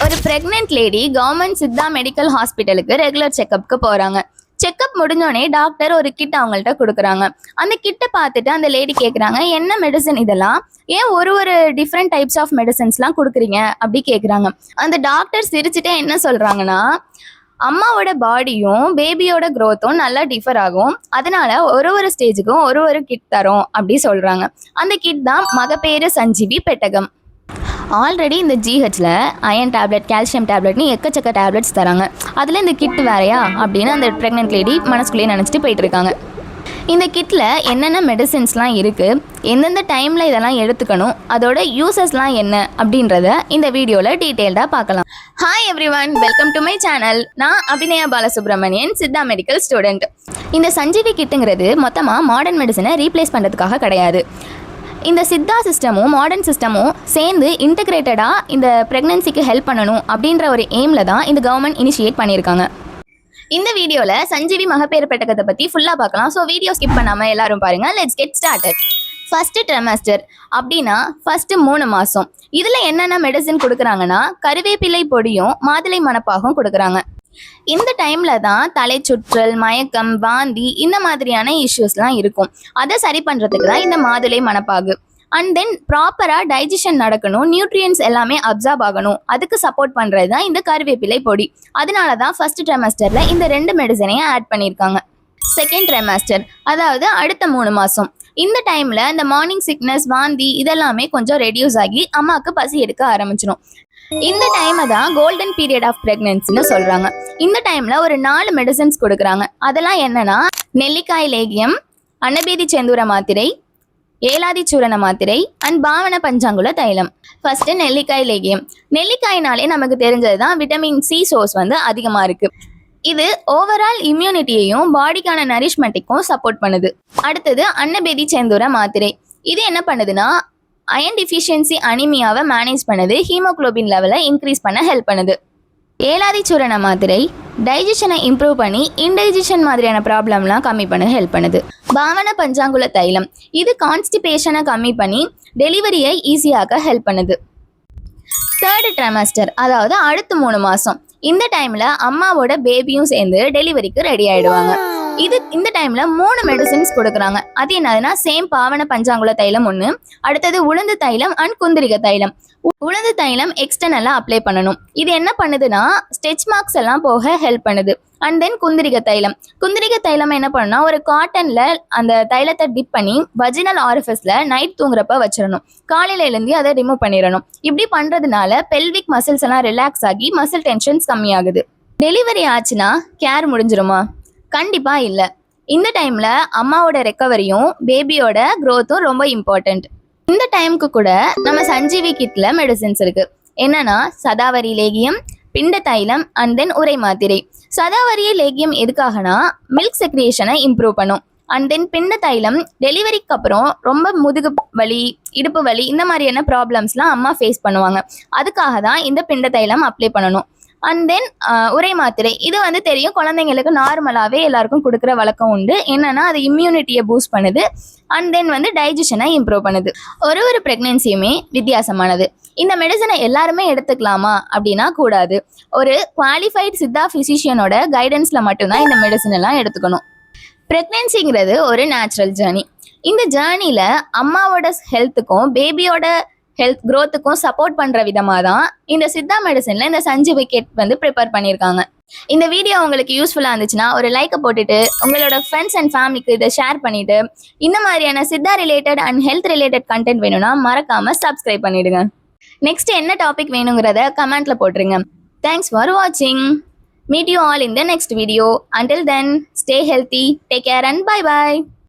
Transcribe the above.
ஒரு pregnant lady government Siddha medical ஹாஸ்பிட்டலுக்கு regular செக்கப்க்கு போறாங்க. செக்கப் முடிஞ்சோடனே டாக்டர் ஒரு கிட் அவங்கள்ட்ட கொடுக்குறாங்க. அந்த கிட்டை பார்த்துட்டு அந்த லேடி கேட்குறாங்க, என்ன மெடிசன் இதெல்லாம், ஏன் ஒரு ஒரு டிஃப்ரெண்ட் டைப்ஸ் ஆஃப் மெடிசன்ஸ்லாம் கொடுக்குறீங்க அப்படி கேட்குறாங்க. அந்த டாக்டர் சிரிச்சுட்டே என்ன சொல்கிறாங்கன்னா, அம்மாவோட பாடியும் பேபியோட க்ரோத்தும் நல்லா டிஃபர் ஆகும், அதனால ஒரு ஒரு ஸ்டேஜுக்கும் ஒரு ஒரு கிட் தரோம் அப்படி சொல்கிறாங்க. அந்த கிட் தான் மகப்பேறு சஞ்சீவி பெட்டகம். ஆல்ரெடி இந்த ஜிஹெச்சில் அயன் டேப்லெட், கால்சியம் டேப்லெட்னு எக்கச்சக்க டேப்லெட்ஸ் தராங்க. அதில் இந்த கிட் வேறையா அப்படின்னு அந்த ப்ரெக்னென்ட் லேடி மனசுக்குள்ளேயே நினச்சிட்டு போயிட்டுருக்காங்க. இந்த கிட்டில் என்னென்ன மெடிசின்ஸ்லாம் இருக்குது, எந்தெந்த டைமில் இதெல்லாம் எடுத்துக்கணும், அதோட யூசஸ்லாம் என்ன அப்படின்றத இந்த வீடியோவில் டீட்டெயில்டாக பார்க்கலாம். Hi everyone, welcome to my channel. நான் அபிநயா பாலசுப்ரமணியன், சித்தா மெடிக்கல் ஸ்டூடெண்ட். இந்த சஞ்சீவி கிட்டுங்கிறது மொத்தமாக மாடர்ன் மெடிசனை ரீப்ளேஸ் பண்ணுறதுக்காக கிடையாது. இந்த சித்தா சிஸ்டமும் மாடர்ன் சிஸ்டமும் சேர்ந்து இன்டகிரேட்டடாக இந்த ப்ரெக்னன்சிக்கு ஹெல்ப் பண்ணணும் அப்படின்ற ஒரு எய்மில் தான் இந்த கவர்மெண்ட் இனிஷியேட் பண்ணியிருக்காங்க. இந்த வீடியோவில் சஞ்சீவி மகப்பேறு பெட்டகத்தை பற்றி ஃபுல்லாக பார்க்கலாம். ஸோ வீடியோ ஸ்கிப் பண்ணாமல் எல்லாரும் பாருங்கள். Let's get started. First trimester அப்படின்னா ஃபஸ்ட்டு 3 மாதம். இதில் என்னென்ன மெடிசின் கொடுக்குறாங்கன்னா, கருவேப்பிலை பொடியும் மாதுளை மணப்பாகும் கொடுக்குறாங்க. இந்த டைமில் தான் தலை சுற்றல், மயக்கம், வாந்தி இந்த மாதிரியான இஷ்யூஸ்லாம் இருக்கும். அதை சரி பண்ணுறதுக்கு தான் இந்த மாதுளை மணப்பாகு. அண்ட் தென் ப்ராப்பராக டைஜஷன் நடக்கணும், நியூட்ரியன்ஸ் எல்லாமே அப்சார்ப் ஆகணும், அதுக்கு சப்போர்ட் பண்ணுறது தான் இந்த கருவேப்பிலை பொடி. அதனால தான் ஃபர்ஸ்ட் ட்ரெமஸ்டரில் இந்த 2 மெடிசனையும் ஆட் பண்ணியிருக்காங்க. செகண்ட் ட்ரெமஸ்டர் அதாவது அடுத்த 3 மாதம். இந்த டைமில் இந்த மார்னிங் சிக்னஸ், வாந்தி இதெல்லாமே கொஞ்சம் ரெடியூஸ் ஆகி அம்மாவுக்கு பசி எடுக்க ஆரம்பிச்சிடும். இந்த டைமை தான் கோல்டன் பீரியட் ஆஃப் பிரெக்னன்சின்னு சொல்கிறாங்க. இந்த டைமில் ஒரு 4 மெடிசன்ஸ் கொடுக்குறாங்க. அதெல்லாம் என்னன்னா, நெல்லிக்காய் லேகியம், அன்னபேதி செந்தூர மாத்திரை, ஏலாதி சூரண மாத்திரை அண்ட் பாவன பஞ்சாங்குல தைலம். ஃபர்ஸ்ட் நெல்லிக்காய் லேகியம். நெல்லிக்காய்னாலே நமக்கு தெரிஞ்சது தான் விட்டமின் சி சோர்ஸ் அதிகமாக இருக்குது. இது ஓவரால் இம்யூனிட்டியையும் பாடிக்கான நரிஷ்மெண்ட்டுக்கும் சப்போர்ட் பண்ணுது. அடுத்தது அன்னபேதி செந்தூர மாத்திரை. இது என்ன பண்ணுதுன்னா, அயன் டிஃபிஷியன்சி அனிமியாவை மேனேஜ் பண்ணுது, ஹீமோக்ளோபின் லெவலை இன்க்ரீஸ் பண்ண ஹெல்ப் பண்ணுது. ஏலாதி சூரண மாத்திரை டைஜஷனை இம்ப்ரூவ் பண்ணி இன்டைஜஷன் மாதிரியான ப்ராப்ளம்லாம் கம்மி பண்ண ஹெல்ப் பண்ணுது. பாவன பஞ்சாங்குல தைலம் இது கான்ஸ்டிபேஷனை கம்மி பண்ணி டெலிவரியை ஈஸியாக ஹெல்ப் பண்ணுது. தேர்டு ட்ரெமஸ்டர் அதாவது அடுத்த 3 மாதம். இந்த டைமில் அம்மாவோட பேபியும் சேர்ந்து டெலிவரிக்கு ரெடி ஆகிடுவாங்க. இந்த டைம்ல 3 மெடிசின்ஸ் கொடுக்குறாங்க. அது என்னதுன்னா, சேம் பாவன பஞ்சாங்குல தைலம் 1, அடுத்தது உளுந்து தைலம் அண்ட் குந்திரிக தைலம். உளுந்து தைலம் எக்ஸ்டர்னலாக அப்ளை பண்ணணும். இது என்ன பண்ணுதுன்னா, ஸ்டெச் மார்க்ஸ் எல்லாம் போக ஹெல்ப் பண்ணுது. அண்ட் தென் குந்திரிக தைலம் என்ன பண்ணுன்னா, ஒரு காட்டன்ல அந்த தைலத்தை டிப் பண்ணி வஜினல் ஆரிஃபிஸ்ல நைட் தூங்குறப்ப வச்சிடணும். காலையில எழுந்தி அதை ரிமூவ் பண்ணிடணும். இப்படி பண்றதுனால பெல்விக் மசில்ஸ் எல்லாம் ரிலாக்ஸ் ஆகி மசில் டென்ஷன்ஸ் கம்மியாகுது. டெலிவரி ஆச்சுன்னா கேர் முடிஞ்சிருமா? கண்டிப்பா இல்லை. இந்த டைம்ல அம்மாவோட ரெக்கவரியும் பேபியோட க்ரோத்தும் ரொம்ப இம்பார்ட்டன்ட். இந்த டைமுக்கு கூட நம்ம சஞ்சீவி கிட்ல மெடிசின்ஸ் இருக்கு. என்னன்னா, சதாவரி லேகியம், பிண்ட தைலம் அண்ட் தென் உரை மாத்திரை. சதாவரி லேகியம் எதுக்காகனா, மில்க் செக்ரியேஷனை இம்ப்ரூவ் பண்ணும். அண்ட் தென் பிண்ட தைலம் டெலிவரிக்கு அப்புறம் ரொம்ப முதுகு வலி, இடுப்பு வலி இந்த மாதிரியான ப்ராப்ளம்ஸ்லாம் அம்மா ஃபேஸ் பண்ணுவாங்க. அதுக்காக தான் இந்த பிண்ட தைலம் அப்ளை பண்ணணும். அண்ட் தென் உரை மாத்திரை இது தெரியும், குழந்தைங்களுக்கு நார்மலாகவே எல்லாருக்கும் கொடுக்குற வழக்கம் உண்டு. என்னன்னா, அது இம்யூனிட்டியை பூஸ்ட் பண்ணுது அண்ட் தென் டைஜஷனை இம்ப்ரூவ் பண்ணுது. ஒரு ப்ரெக்னென்சியுமே வித்தியாசமானது. இந்த மெடிசனை எல்லாருமே எடுத்துக்கலாமா அப்படின்னா கூடாது. ஒரு குவாலிஃபைட் சித்தா ஃபிசிஷியனோட கைடன்ஸில் மட்டும்தான் இந்த மெடிசன் எல்லாம் எடுத்துக்கணும். ப்ரெக்னென்சிங்கிறது ஒரு நேச்சுரல் ஜேர்னி. இந்த ஜேர்னியில் அம்மாவோட ஹெல்த்துக்கும் பேபியோட ஹெல்த் க்ரோத்துக்கும் சப்போர்ட் பண்ணுற விதமாக தான் இந்த சித்தா மெடிசனில் இந்த சஞ்சீவி கிட் ப்ரிப்பேர் பண்ணியிருக்காங்க. இந்த வீடியோ உங்களுக்கு யூஸ்ஃபுல்லாக இருந்துச்சுன்னா ஒரு லைக்கை போட்டுட்டு உங்களோட ஃப்ரெண்ட்ஸ் அண்ட் ஃபேமிலிக்கு இதை ஷேர் பண்ணிவிட்டு, இந்த மாதிரியான Siddha related and health related content வேணும்னா மறக்காமல் சப்ஸ்கிரைப் பண்ணிவிடுங்க. நெக்ஸ்ட் என்ன டாபிக் வேணுங்கிறத கமெண்ட்டில் போட்டுருங்க. தேங்க்ஸ் ஃபார் வாட்சிங். Meet you all in the next video. Until then, stay healthy, take care and bye bye.